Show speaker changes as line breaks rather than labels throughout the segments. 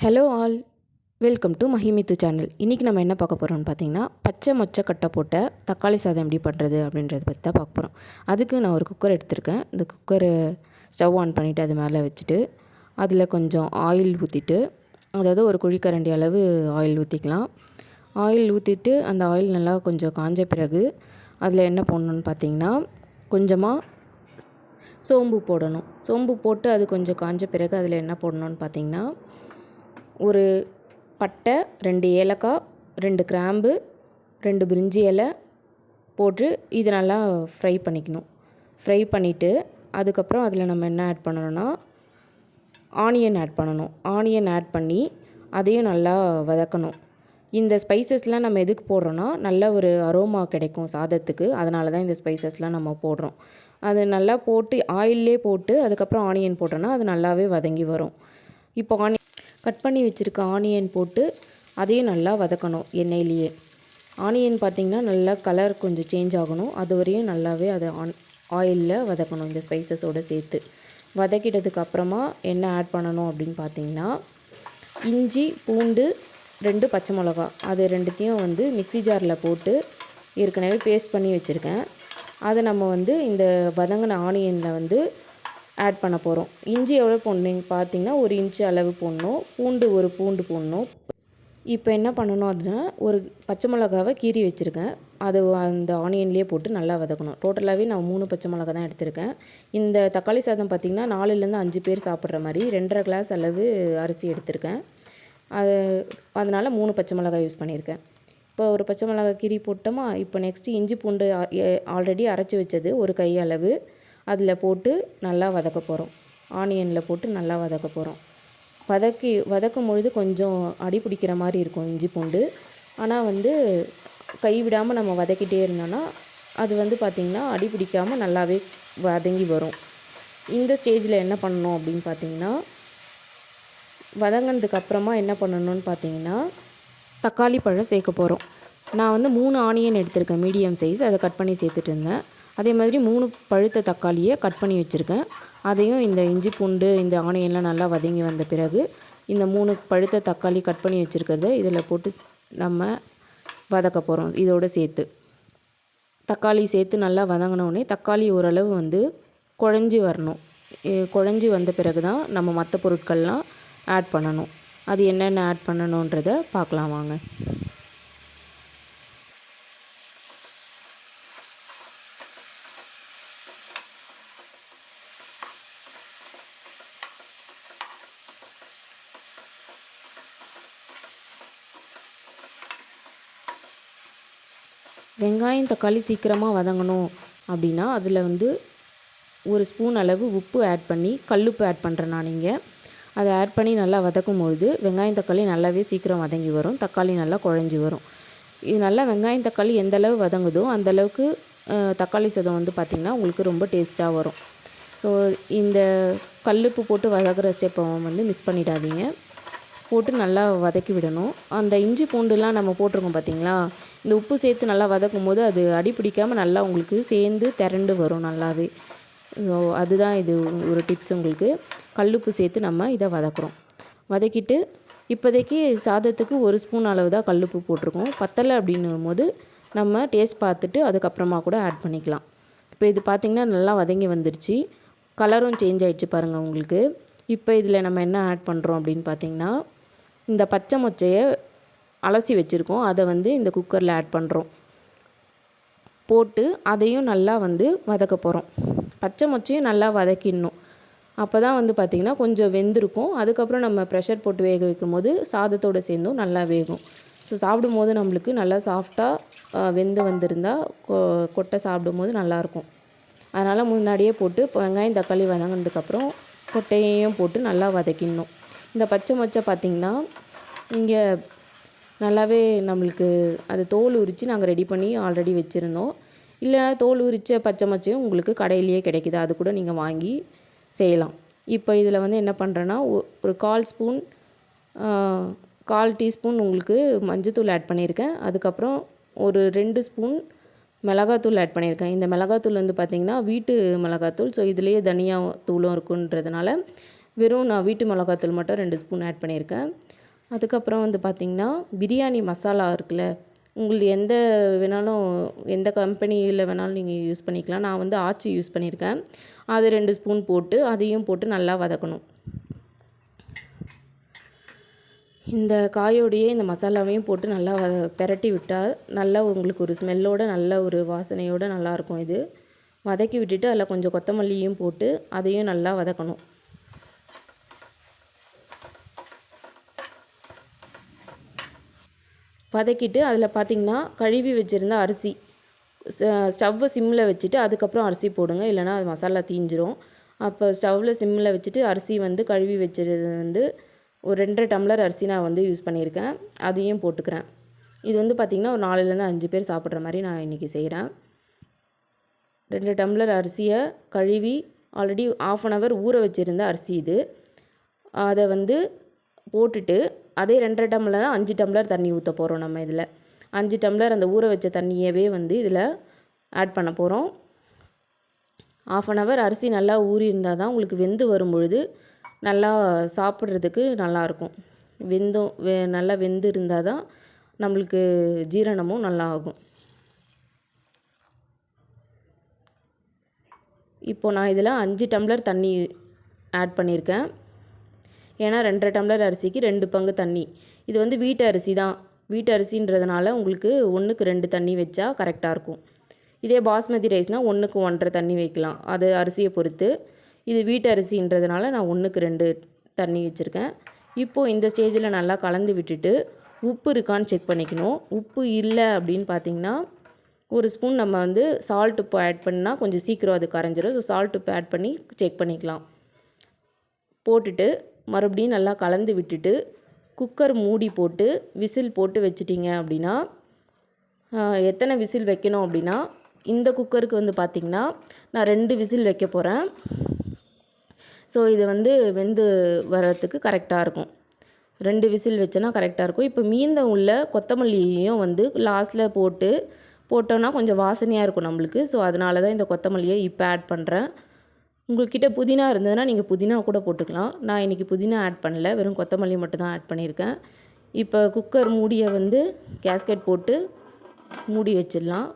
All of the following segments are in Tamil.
Hello all, welcome to Mahimithu channel. இன்றைக்கி நம்ம என்ன பார்க்க போகிறோம்னு பார்த்தீங்கன்னா, பச்சை மொச்சக்கட்டை போட்ட தக்காளி சாதம் எப்படி பண்ணுறது அப்படின்றத பற்றி தான் பார்க்க போகிறோம். அதுக்கு நான் ஒரு குக்கர் எடுத்திருக்கேன். இந்த குக்கரை ஸ்டவ் ஆன் பண்ணிவிட்டு அது மேலே வச்சுட்டு அதில் கொஞ்சம் ஆயில் ஊற்றிட்டு, அதாவது ஒரு குழிக்கரண்டி அளவு ஆயில் ஊற்றிக்கலாம். ஆயில் ஊற்றிட்டு அந்த ஆயில் நல்லா கொஞ்சம் காஞ்ச பிறகு அதில் என்ன போடணுன்னு பார்த்தீங்கன்னா, கொஞ்சமாக சோம்பு போடணும். சோம்பு போட்டு அது கொஞ்சம் காஞ்ச பிறகு அதில் என்ன போடணுன்னு பார்த்தீங்கன்னா, ஒரு பட்டை, 2 ஏலக்காய், 2 கிராம்பு, 2 பிரிஞ்சி இலை போட்டு இது நல்லா ஃப்ரை பண்ணிக்கணும். ஃப்ரை பண்ணிவிட்டு அதுக்கப்புறம் அதில் நம்ம என்ன ஆட் பண்ணணும்னா, ஆனியன் ஆட் பண்ணணும். ஆனியன் ஆட் பண்ணி அதையும் நல்லா வதக்கணும். இந்த ஸ்பைசஸ்லாம் நம்ம எதுக்கு போடுறோன்னா, நல்ல ஒரு அரோமா கிடைக்கும் சாதத்துக்கு. அதனால தான் இந்த ஸ்பைசஸ்லாம் நம்ம போடுறோம். அது நல்லா போட்டு ஆயிலே போட்டு அதுக்கப்புறம் ஆனியன் போட்டோன்னா அது நல்லாவே வதங்கி வரும். இப்போ கட் பண்ணி வச்சுருக்க ஆனியன் போட்டு அதையும் நல்லா வதக்கணும் எண்ணெயிலேயே. ஆனியன் பார்த்திங்கன்னா நல்லா கலர் கொஞ்சம் சேஞ்ச் ஆகணும். அது வரையும் நல்லாவே அதை ஆயிலில் வதக்கணும் இந்த ஸ்பைசஸோடு சேர்த்து. வதக்கிட்டதுக்கு அப்புறமா என்ன ஆட் பண்ணணும் அப்படின்னு பார்த்திங்கன்னா, இஞ்சி, பூண்டு, 2 பச்சை மிளகா, அது ரெண்டுத்தையும் மிக்ஸி ஜாரில் போட்டு ஏற்கனவே பேஸ்ட் பண்ணி வச்சுருக்கேன். அதை நம்ம இந்த வதங்கின ஆனியனில் ஆட் பண்ண போகிறோம். இஞ்சி எவ்வளோ போடணும் பார்த்திங்கன்னா, 1 இன்ச்சு அளவு போடணும். பூண்டு ஒரு பூண்டு போடணும். இப்போ என்ன பண்ணணும் அப்படின்னா, ஒரு பச்சை மிளகாவை கீறி வச்சுருக்கேன். அது அந்த ஆனியன்லேயே போட்டு நல்லா வதக்கணும். டோட்டலாகவே நான் 3 பச்சை மிளகா தான் எடுத்திருக்கேன். இந்த தக்காளி சாதம் பார்த்திங்கன்னா 4லேருந்து 5 பேர் சாப்பிட்ற மாதிரி 2.5 கிளாஸ் அளவு அரிசி எடுத்திருக்கேன். அதனால் 3 பச்சை மிளகாய் யூஸ் பண்ணியிருக்கேன். இப்போ ஒரு பச்சை மிளகாய் கீறி போட்டோமா. இப்போ நெக்ஸ்ட்டு இஞ்சி பூண்டு ஆல்ரெடி அரைச்சி வச்சது ஒரு கை அளவு அதில் போட்டு நல்லா வதக்க போகிறோம். ஆனியனில் போட்டு நல்லா வதக்க போகிறோம். வதக்கும் பொழுது கொஞ்சம் அடி பிடிக்கிற மாதிரி இருக்கும் இஞ்சி பூண்டு. ஆனால் கை விடாமல் நம்ம வதக்கிட்டே இருந்தோன்னா அது பார்த்திங்கன்னா அடி பிடிக்காமல் நல்லாவே வதங்கி வரும். இந்த ஸ்டேஜில் என்ன பண்ணணும் அப்படின்னு பார்த்திங்கன்னா, வதங்கினதுக்கு அப்புறமா என்ன பண்ணணும்னு பார்த்திங்கன்னா, தக்காளி பழம் சேர்க்க போகிறோம். நான் 3 ஆனியன் எடுத்திருக்கேன் மீடியம் சைஸ். அதை கட் பண்ணி சேர்த்துட்டு இருந்தேன். அதே மாதிரி 3 பழுத்த தக்காளியை கட் பண்ணி வச்சுருக்கேன். அதையும் இந்த இஞ்சி பூண்டு இந்த ஆனியன்லாம் நல்லா வதங்கி வந்த பிறகு இந்த 3 பழுத்த தக்காளி கட் பண்ணி வச்சுருக்கிறத இதில் போட்டு நம்ம வதக்க போகிறோம். இதோடு சேர்த்து தக்காளி சேர்த்து நல்லா வதங்கினோடனே தக்காளி ஓரளவு குழஞ்சி வரணும். குழஞ்சி வந்த பிறகு தான் நம்ம மற்ற பொருட்கள்லாம் ஆட் பண்ணணும். அது என்னென்ன ஆட் பண்ணணுன்றதை பார்க்கலாம் வாங்க. வெங்காயம் தக்காளி சீக்கிரமாக வதங்கணும் அப்படின்னா அதில் 1 ஸ்பூன் அளவு உப்பு ஆட் பண்ணி, கல்லுப்பு ஆட் பண்ணுறேன் நான் இங்கே. அதை ஆட் பண்ணி நல்லா வதக்கும்பொழுது வெங்காயம் தக்காளி நல்லாவே சீக்கிரம் வதங்கி வரும். தக்காளி நல்லா குழஞ்சி வரும். இது நல்லா வெங்காயம் தக்காளி எந்த அளவு வதங்குதோ அந்தளவுக்கு தக்காளி சாதம் பார்த்திங்கன்னா உங்களுக்கு ரொம்ப டேஸ்ட்டாக வரும். ஸோ இந்த கல்லுப்பு போட்டு வதக்குற ஸ்டெப்பை மிஸ் பண்ணிடாதீங்க. போட்டு நல்லா வதக்கி விடணும். அந்த இஞ்சி பூண்டுலாம் நம்ம போட்டிருக்கோம் பார்த்திங்களா, இந்த உப்பு சேர்த்து நல்லா வதக்கும் போது அது அடி பிடிக்காமல் நல்லா உங்களுக்கு சேர்ந்து திரண்டு வரும் நல்லாவே. ஸோ அதுதான் இது ஒரு டிப்ஸ் உங்களுக்கு. கல்லுப்பு சேர்த்து நம்ம இதை வதக்குறோம். வதக்கிட்டு இப்போதைக்கு சாதத்துக்கு 1 ஸ்பூன் அளவு தான் கல்லுப்பு போட்டிருக்கோம். பத்தலை அப்படின்னும் போது நம்ம டேஸ்ட் பார்த்துட்டு அதுக்கப்புறமா கூட ஆட் பண்ணிக்கலாம். இப்போ இது பார்த்திங்கன்னா நல்லா வதங்கி வந்துருச்சு. கலரும் சேஞ்ச் ஆகிடுச்சு பாருங்கள் உங்களுக்கு. இப்போ இதில் நம்ம என்ன ஆட் பண்ணுறோம் அப்படின்னு பார்த்திங்கன்னா, இந்த பச்சை மொச்சையை அலசி வச்சுருக்கோம். அதை இந்த குக்கரில் ஆட் பண்ணுறோம். போட்டு அதையும் நல்லா வதக்க போகிறோம். பச்சை மொச்சையும் நல்லா வதக்கிடணும். அப்போ தான் பார்த்திங்கன்னா கொஞ்சம் வெந்திருக்கும். அதுக்கப்புறம் நம்ம ப்ரெஷர் போட்டு வேக வைக்கும் போது சாதத்தோடு சேர்ந்தும் நல்லா வேகும். ஸோ சாப்பிடும் போது நம்மளுக்கு நல்லா சாஃப்டாக வெந்து வந்திருந்தால் கொட்டை சாப்பிடும் போது நல்லாயிருக்கும். அதனால் முன்னாடியே போட்டு வெங்காயம் தக்காளி வதங்கினதுக்கப்புறம் கொட்டையையும் போட்டு நல்லா வதக்கிடணும். இந்த பச்சை மொச்சை பார்த்திங்கன்னா இங்கே நல்லாவே நம்மளுக்கு அது தோல் உரித்து நாங்கள் ரெடி பண்ணி ஆல்ரெடி வச்சுருந்தோம். இல்லை தோல் உரித்த பச்சை மொச்சையும் உங்களுக்கு கடையிலேயே கிடைக்கிது. அது கூட நீங்கள் வாங்கி செய்யலாம். இப்போ இதில் என்ன பண்ணுறேன்னா, ஒரு 1/4 ஸ்பூன் 1/4 டீஸ்பூன் உங்களுக்கு மஞ்சத்தூள் ஆட் பண்ணியிருக்கேன். அதுக்கப்புறம் ஒரு 2 ஸ்பூன் மிளகாத்தூள் ஆட் பண்ணியிருக்கேன். இந்த மிளகாத்தூள் பார்த்திங்கன்னா வீட்டு மிளகாத்தூள். ஸோ இதுலேயே தனியா தூளும் இருக்குன்றதுனால வெறும் நான் வீட்டு மிளகாத்தூள் மட்டும் 2 ஸ்பூன் ஆட் பண்ணியிருக்கேன். அதுக்கப்புறம் வந்து பார்த்திங்கன்னா பிரியாணி மசாலா இருக்குல்ல, உங்களுக்கு எந்த வேணாலும் எந்த கம்பெனியில் வேணாலும் நீங்கள் யூஸ் பண்ணிக்கலாம். நான் வந்து ஆச்சி யூஸ் பண்ணியிருக்கேன். அது 2 ஸ்பூன் போட்டு அதையும் போட்டு நல்லா வதக்கணும். இந்த காயோடையே இந்த மசாலாவையும் போட்டு நல்லா பெரட்டி விட்டால் நல்லா உங்களுக்கு ஒரு ஸ்மெல்லோடு நல்ல ஒரு வாசனையோடு நல்லாயிருக்கும். இது வதக்கி விட்டுட்டு அதில் கொஞ்சம் கொத்தமல்லியும் போட்டு அதையும் நல்லா வதக்கணும். வதக்கிட்டு அதில் பார்த்திங்கன்னா கழுவி வச்சுருந்த அரிசி ஸ்டவ்வை சிம்மில் வச்சுட்டு அதுக்கப்புறம் அரிசி போடுங்க, இல்லைனா அது மசாலா தீஞ்சிரும். அப்போ ஸ்டவ்வில் சிம்மில் வச்சுட்டு அரிசி வந்து கழுவி வச்சுருது வந்து ஒரு 2.5 டம்ளர் அரிசி நான் வந்து யூஸ் பண்ணியிருக்கேன். அதையும் போட்டுக்கிறேன். இது வந்து பார்த்திங்கன்னா ஒரு 4லேருந்து 5 பேர் சாப்பிட்ற மாதிரி நான் இன்றைக்கி செய்கிறேன். 2 டம்ளர் அரிசியை கழுவி ஆல்ரெடி 1/2 hour ஊற வச்சுருந்த அரிசி இது. அதை வந்து போட்டுட்டு அதே 2.5 டம்ளர்னா 5 டம்ளர் தண்ணி ஊற்ற போகிறோம். நம்ம இதில் 5 டம்ளர் அந்த ஊற வச்ச தண்ணியவே வந்து இதில் ஆட் பண்ண போகிறோம். 1/2 hour அரிசி நல்லா ஊறி இருந்தால் தான் உங்களுக்கு வெந்து வரும்பொழுது நல்லா சாப்பிட்றதுக்கு நல்லாயிருக்கும். நல்லா வெந்து இருந்தால் தான் நம்மளுக்கு ஜீரணமும் நல்லா ஆகும். இப்போது நான் இதில் 5 டம்ளர் தண்ணி ஆட் பண்ணியிருக்கேன். ஏன்னா 2.5 டம்ளர் அரிசிக்கு 2 பங்கு தண்ணி. இது வந்து வீட்டு அரிசி தான். வீட்டு அரிசின்றதுனால உங்களுக்கு 1க்கு 2 தண்ணி வச்சா கரெக்டாக இருக்கும். இதே பாஸ்மதி ரைஸ்னால் 1க்கு 1.5 தண்ணி வைக்கலாம், அது அரிசியை பொறுத்து. இது வீட்டு அரிசின்றதுனால நான் 1க்கு 2 தண்ணி வச்சுருக்கேன். இப்போது இந்த ஸ்டேஜில் நல்லா கலந்து விட்டுட்டு உப்பு இருக்கான்னு செக் பண்ணிக்கணும். உப்பு இல்லை அப்படின்னு பார்த்திங்கன்னா ஒரு ஸ்பூன் நம்ம வந்து சால்ட் உப்பு ஆட் பண்ணால் கொஞ்சம் சீக்கிரம் அது கரைஞ்சிரும். ஸோ சால்ட் உப்பு ஆட் பண்ணி செக் பண்ணிக்கலாம். போட்டுட்டு மறுபடியும் நல்லா கலந்து விட்டுட்டு குக்கர் மூடி போட்டு விசில் போட்டு வச்சிட்டிங்க அப்படின்னா, எத்தனை விசில் வைக்கணும் அப்படின்னா, இந்த குக்கருக்கு வந்து பார்த்திங்கன்னா நான் 2 விசில் வைக்க போகிறேன். ஸோ இது வந்து வெந்து வரத்துக்கு கரெக்டாக இருக்கும். 2 விசில் வச்சோன்னா கரெக்டாக இருக்கும். இப்போ மீந்த உள்ள கொத்தமல்லியையும் வந்து லாஸ்ட்டில் போட்டோன்னா கொஞ்சம் வாசனையாக இருக்கும் நம்மளுக்கு. ஸோ அதனால தான் இந்த கொத்தமல்லியை இப்போ ஆட் பண்ணுறேன். உங்கள்கிட்ட புதினா இருந்ததுன்னா நீங்கள் புதினா கூட போட்டுக்கலாம். நான் இன்றைக்கி புதினா ஆட் பண்ணல, வெறும் கொத்தமல்லி மட்டும் தான் ஆட் பண்ணியிருக்கேன். இப்போ குக்கர் மூடியை வந்து கேஸ்கெட் போட்டு மூடி வச்சிடலாம்.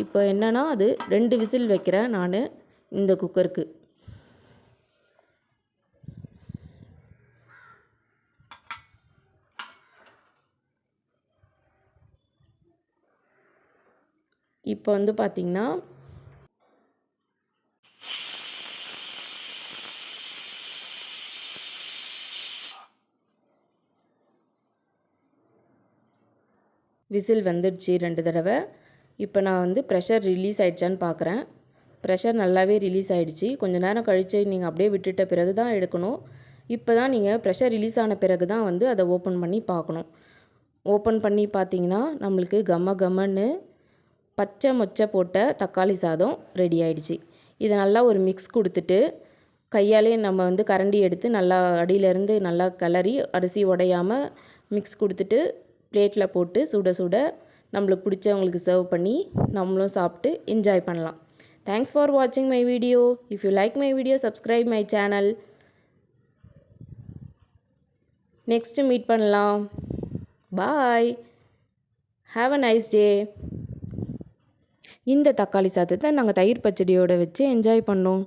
இப்போ என்னென்னா அது 2 விசில் வைக்கிறேன் நான் இந்த குக்கருக்கு. இப்போ வந்து பார்த்திங்கன்னா விசில் வந்துடுச்சு 2 தடவை. இப்போ நான் வந்து ப்ரெஷர் ரிலீஸ் ஆகிடுச்சான்னு பார்க்குறேன். ப்ரெஷர் நல்லாவே ரிலீஸ் ஆகிடுச்சு. கொஞ்சம் நேரம் கழித்து நீங்கள் அப்படியே விட்டுட்ட பிறகு தான் எடுக்கணும். இப்போ தான் நீங்கள் ப்ரெஷர் ரிலீஸ் ஆன பிறகு தான் வந்து அதை ஓப்பன் பண்ணி பார்க்கணும். ஓப்பன் பண்ணி பார்த்தீங்கன்னா நம்மளுக்கு கம்மன்னு பச்சை மொச்சை போட்ட தக்காளி சாதம் ரெடி ஆகிடுச்சு. இதை நல்லா ஒரு மிக்ஸ் கொடுத்துட்டு கையாலே நம்ம வந்து கரண்டி எடுத்து நல்லா அடியிலேருந்து நல்லா கிளறி அரிசி உடையாமல் மிக்ஸ் கொடுத்துட்டு பிளேட்டில் போட்டு சுட சுட நம்மளுக்கு பிடிச்சவங்களுக்கு சர்வ் பண்ணி நம்மளும் சாப்பிட்டு என்ஜாய் பண்ணலாம். தேங்க்ஸ் ஃபார் வாட்சிங் my video. If you like my video subscribe my channel. Next meet பண்ணலாம். Bye. Have a nice day. இந்த தக்காளி சாதத்தை நாங்கள் தயிர் பச்சடியோடு வச்சு என்ஜாய் பண்ணோம்.